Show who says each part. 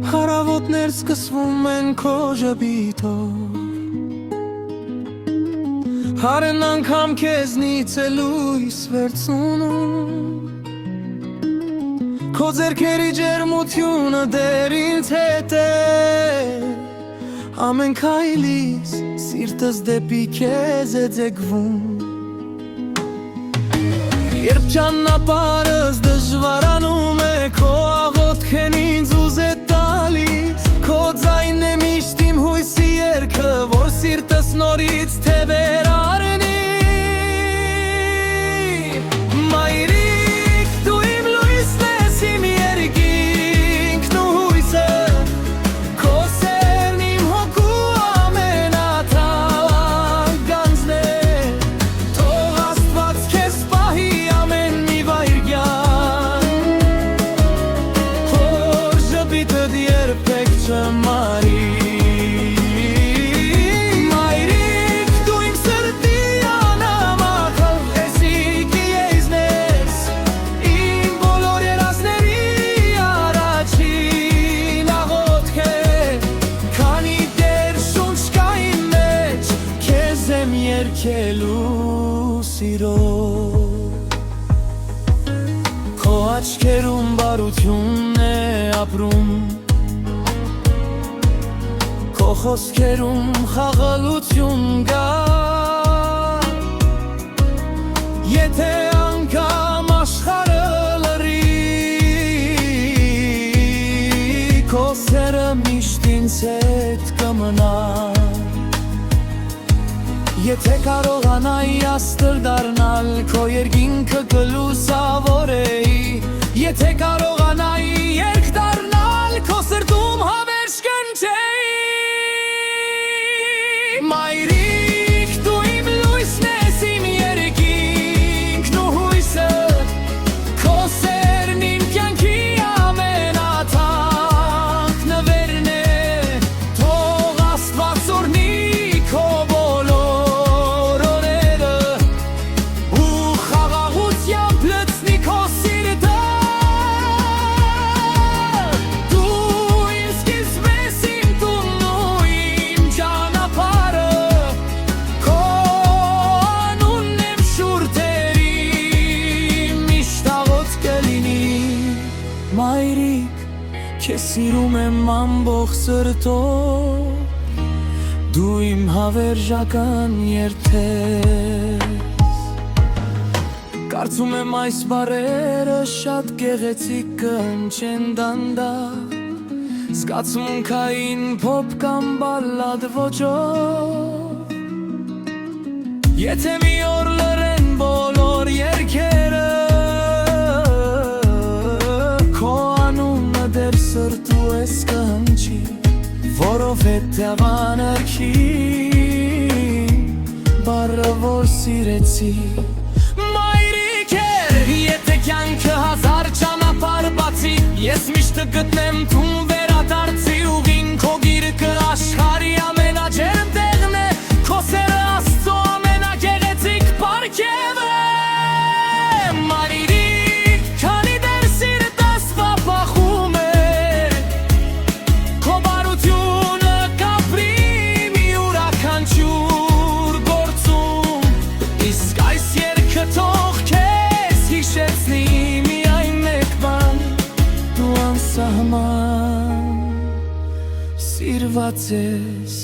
Speaker 1: Հարավոտներ սկսվում են քո ժպիտով, Հարեն անգամ քեզնից է լույս վերցնում, Քո ձեռքերի ջերմությունը դեռ ինձ հետ է, Ամեն քայլիս սիրտս դեպի քեզ է ձգվում, Երբ ճանապարհս դժվարանում է, Քո աղոթքն ինձ ուզ է տալիս, Քո ձայնն է միշտ իմ հույսի երգը, Որ սիրտս նորից թևեր առնի, Մայրիկ, դու իմ լույսն ես, իմ երկինքն ու հույսը, Քո սերն իմ հոգու ամենաթանկ գանձն է, Թող Աստված քեզ պահի ամեն մի վայրկյան, Հոր ժպիտդ երբեք չմարի, Մայրիկ, դու իմ սրտի անամակը, Էսիկի եզն ես, Իմ բոլոր երազների առաջին աղոթք է, Քանի դեռ շունչ կա իմ մեջ, Քեզ եմ երգելու սիրով, Քո աչքերում բարությունն է ապրում, Քո խոսքերում խաղաղություն կա, Եթե անգամ աշխարհը լռի, Քո սերը միշտ ինձ հետ կմնա, Եթե կարողանայի աստղ դառնալ, Քո երկինքը կլուսավորեի, Եթե կարողանայի երգ դառնալ, Քո սրտում հավերժ կնչեի, Մայրիկ, դու իմ լույսն ես, իմ երկինքն ու հույսը, Քո սերն իմ կյանքի ամենաթանկ նվերն է, Թող Աստված օրհնի քո բոլոր օրերը, Ու խաղաղությամբ լցնի քո սիրտը, Դու իմ սկիզբս, իմ տունն ու իմ ճանապարհը, Քո անունն եմ շուրթերի, Միշտ աղոթք կլինի, Մայրիկ, քեզ սիրում եմ ամբողջ սրտով, Դու իմ հավերժական երդես, Կարծում եմ այս բառերը շատ գեղեցիկ կհնչեն դանդաղ, Զգացմունքային փոփ կամ բալլադ ոճով, Եթե մի օր լռեն բոլոր երգերը, Քո անունը դեռ սրտու ես կհնչի, Որովհետև անարգին բառը որ սիրեցի, Մայրիկ էր, եթե կյանքը հազար ճանապարհ բացի, Ես միշտ կգտնեմ տուն վերադարձի ուղին, Քո գիրկը աշխարհի ամենաջերմ տեղն է, Քո սերը Աստծո ամենագեղեցիկ պարգևը, Մայրիկ, քանի դեռ սիրտս վապախում է, Քո բարությունը կապրի մի յուրաքանչյուր գործում, Իսկ այս երգը թող քեզ հիշեցնի միայն մեկ բան, Դու անսահման սիրված ես